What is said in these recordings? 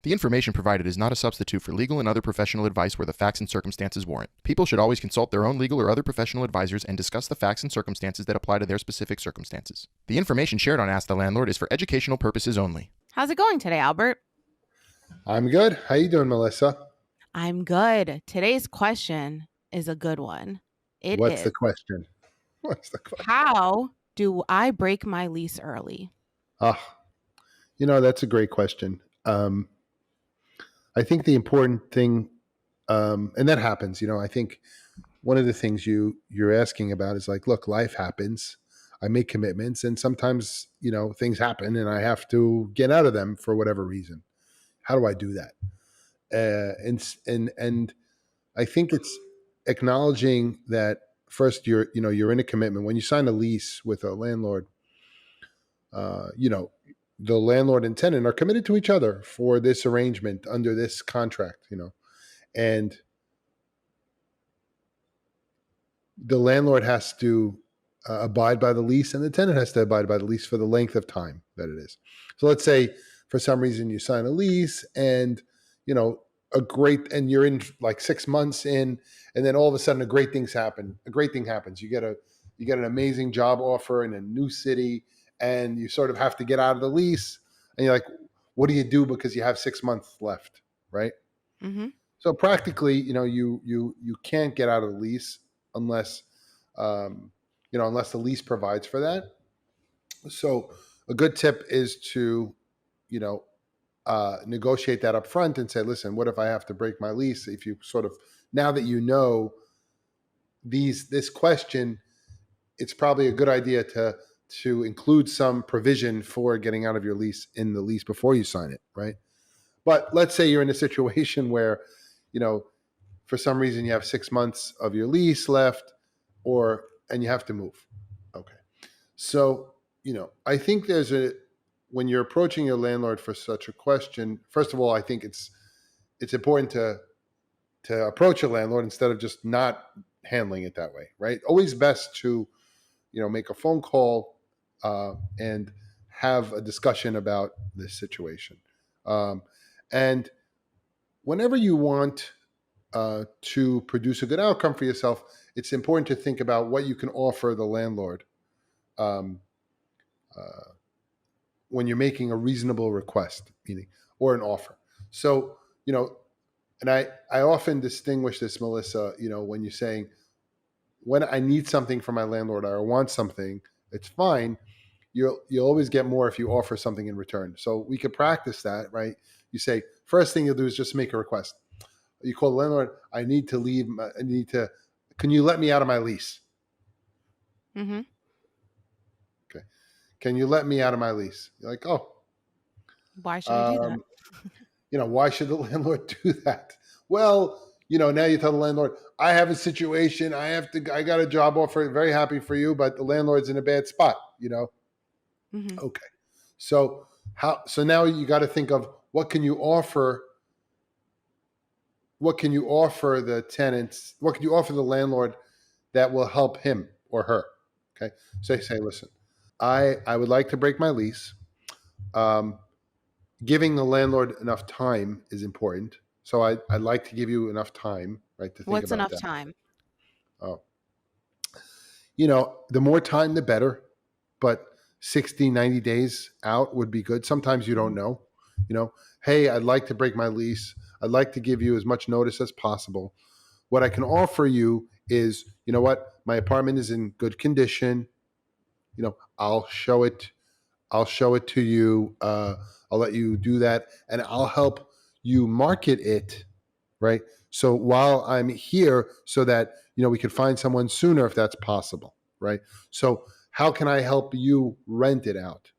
The information provided is not a substitute for legal and other professional advice where the facts and circumstances warrant. People should always consult their own legal or other professional advisors and discuss the facts and circumstances that apply to their specific circumstances. The information shared on Ask the Landlord is for educational purposes only. How's it going today, Albert? I'm good. How you doing, Melissa? I'm good. Today's question is a good one. What's the question? How do I break my lease early? That's a great question. I think the important thing, and that happens, I think one of the things you're asking about is like, look, life happens. I make commitments and sometimes, things happen and I have to get out of them for whatever reason. How do I do that? And I think it's acknowledging that first you're in a commitment. When you sign a lease with a landlord, the landlord and tenant are committed to each other for this arrangement under this contract, and the landlord has to abide by the lease and the tenant has to abide by the lease for the length of time that it is. So let's say for some reason you sign a lease and, and you're in like 6 months in, and then all of a sudden a great thing happens. You get an amazing job offer in a new city, and you sort of have to get out of the lease, and you're like, what do you do because you have 6 months left, right? Mm-hmm. So practically, you can't get out of the lease unless the lease provides for that. So a good tip is to, negotiate that up front and say, listen, what if I have to break my lease? If you sort of, now that you know this question, it's probably a good idea to include some provision for getting out of your lease in the lease before you sign it, right? But let's say you're in a situation where, for some reason you have 6 months of your lease left, and you have to move. Okay. So, I think when you're approaching your landlord for such a question, first of all, I think it's important to approach a landlord instead of just not handling it that way, right? Always best to, make a phone call and have a discussion about this situation. And whenever you want to produce a good outcome for yourself, it's important to think about what you can offer the landlord when you're making a reasonable request, or an offer. So, and I often distinguish this, Melissa, when you're saying, when I need something from my landlord or I want something, it's fine. You'll always get more if you offer something in return. So we could practice that, right? You say, first thing you'll do is just make a request. You call the landlord, I need to leave. Can you let me out of my lease? Mm-hmm. Okay. Can you let me out of my lease? You're like, oh. Why should I do that? Why should the landlord do that? Well, now you tell the landlord, I have a situation. I got a job offer. Very happy for you, but the landlord's in a bad spot, Mm-hmm. Okay. So now you got to think of what can you offer the tenants? What can you offer the landlord that will help him or her? Okay. So you say, listen, I would like to break my lease. Giving the landlord enough time is important. So I'd like to give you enough time, right? To think What's about enough that. time? Oh, the more time, the better. But 60, 90 days out would be good. Sometimes you don't know, hey, I'd like to break my lease. I'd like to give you as much notice as possible. What I can offer you is, my apartment is in good condition. I'll show it to you. I'll let you do that, and I'll help you market it, right? So while I'm here, so that we could find someone sooner if that's possible, right? So how can I help you rent it out?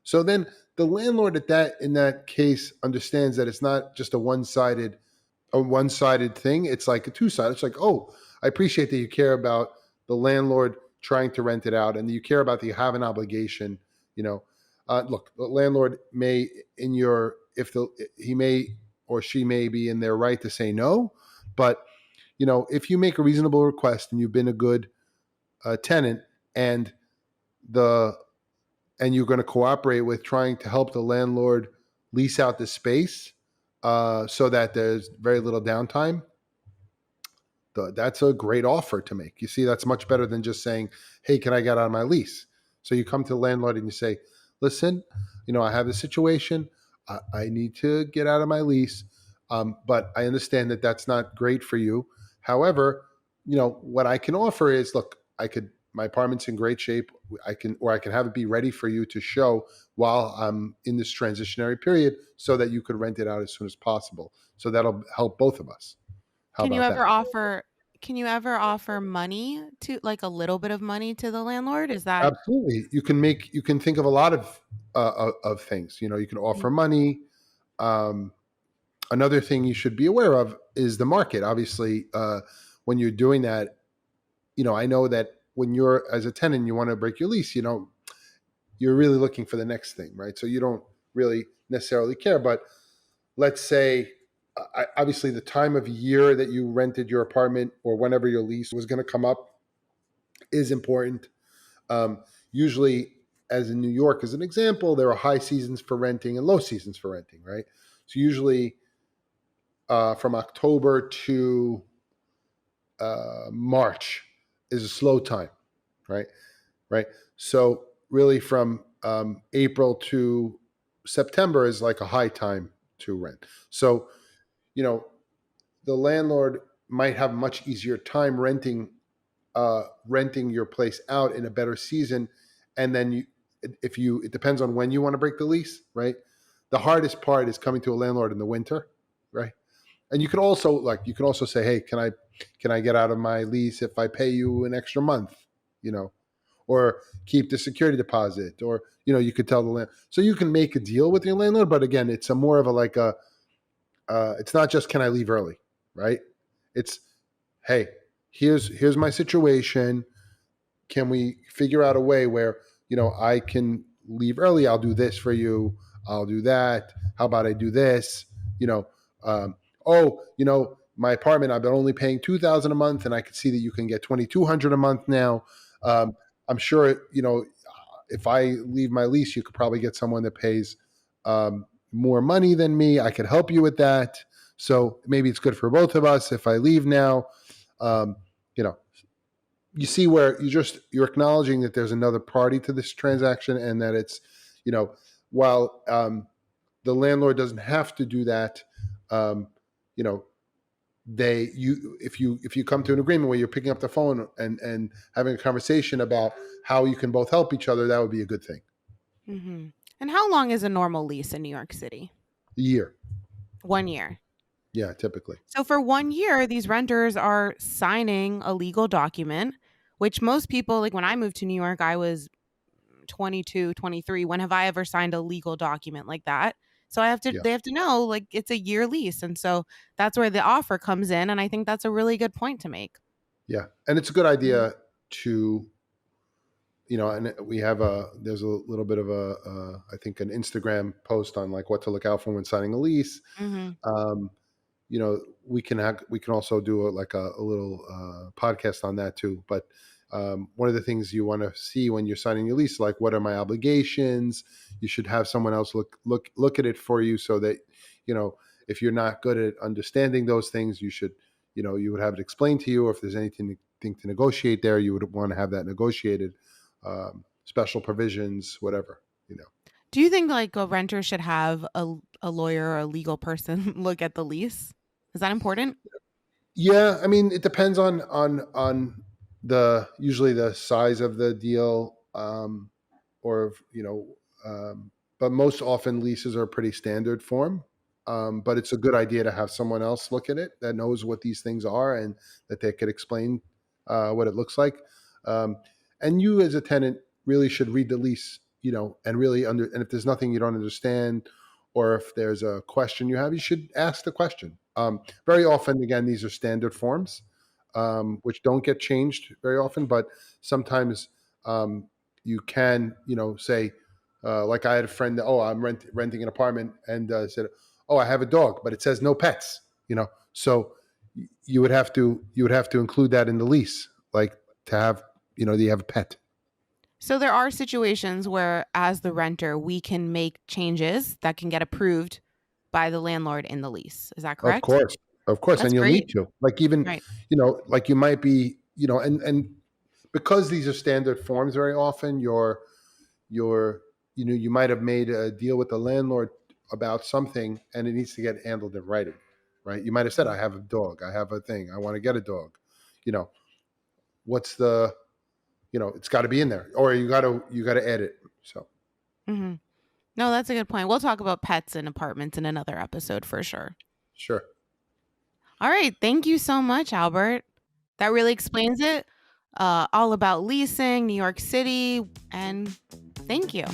So then the landlord in that case understands that it's not just a one-sided thing. It's like a two-sided. It's like, oh, I appreciate that you care about the landlord trying to rent it out, and you care about that you have an obligation. Look, the landlord may he may or she may be in their right to say no, but if you make a reasonable request and you've been a good tenant and you're going to cooperate with trying to help the landlord lease out the space so that there's very little downtime, that's a great offer to make. You see, that's much better than just saying, hey, can I get out of my lease? So you come to the landlord and you say, listen, I have a situation. I need to get out of my lease. But I understand that that's not great for you. However, what I can offer is, look, my apartment's in great shape. I can have it be ready for you to show while I'm in this transitionary period so that you could rent it out as soon as possible. So that'll help both of us. How Can you about that? ever offer money to, like, a little bit of money to the landlord? Is that Absolutely. You can think of a lot of things. You can offer money. Another thing you should be aware of is the market. Obviously, when you're doing that, I know that when you're as a tenant, you want to break your lease, you're really looking for the next thing, right? So you don't really necessarily care. But let's say, obviously, the time of year that you rented your apartment or whenever your lease was going to come up is important. Usually, as in New York, as an example, there are high seasons for renting and low seasons for renting, right? So usually from October to March is a slow time, right? Right. So really from April to September is like a high time to rent. So, the landlord might have much easier time renting your place out in a better season. And then it depends on when you want to break the lease, right? The hardest part is coming to a landlord in the winter, right? And you can also say, hey, can I get out of my lease if I pay you an extra month, or keep the security deposit, or you could tell the landlord. So you can make a deal with your landlord, but again, it's a more of it's not just can I leave early, right? It's, hey, here's my situation. Can we figure out a way where I can leave early? I'll do this for you. I'll do that. How about I do this? Um, my apartment, I've been only paying $2,000 a month, and I can see that you can get $2,200 a month now. I'm sure if I leave my lease, you could probably get someone that pays more money than me. I could help you with that. So maybe it's good for both of us if I leave now. You see where you're acknowledging that there's another party to this transaction, and that it's, while the landlord doesn't have to do that, you know, if you come to an agreement where you're picking up the phone and having a conversation about how you can both help each other, that would be a good thing. Mm-hmm. And how long is a normal lease in New York City? A year. 1 year. Yeah, typically. So for 1 year, these renters are signing a legal document, which most people, like when I moved to New York, I was 22, 23. When have I ever signed a legal document like that? So they have to know, like, it's a year lease. And so that's where the offer comes in. And I think that's a really good point to make. Yeah. And it's a good idea to, and there's a little bit of I think an Instagram post on like what to look out for when signing a lease. Mm-hmm. We can also do a little podcast on that too. But one of the things you want to see when you're signing your lease, like, what are my obligations? You should have someone else look at it for you, so that if you're not good at understanding those things, you would have it explained to you. Or if there's anything to negotiate there, you would want to have that negotiated. Special provisions, whatever. Do you think like a renter should have a lawyer or a legal person look at the lease? Is that important? Yeah, I mean, it depends on usually the size of the deal, or but most often leases are pretty standard form. But it's a good idea to have someone else look at it that knows what these things are, and that they could explain what it looks like. And you as a tenant really should read the lease, and really and if there's nothing you don't understand, or if there's a question you have, you should ask the question. Very often, again, these are standard forms, which don't get changed very often, but sometimes you can, say, like I had a friend that, I'm renting an apartment, and said, I have a dog, but it says no pets, so you would have to include that in the lease, like to have, you have a pet. So there are situations where, as the renter, we can make changes that can get approved by the landlord in the lease. Is that Of correct? course, of course, and That's you'll need great. to. Like even, Right. like you might be, and because these are standard forms, very often you're, you might have made a deal with the landlord about something, and it needs to get handled in writing, right? You might have said, "I have a dog, I have a thing, I want to get a dog." You know, what's the, it's got to be in there, or you got to add it. So hmm No, that's a good point. We'll talk about pets and apartments in another episode for sure. sure. All right. Thank you so much, Albert. That really explains it. All about leasing, New York City, and thank you.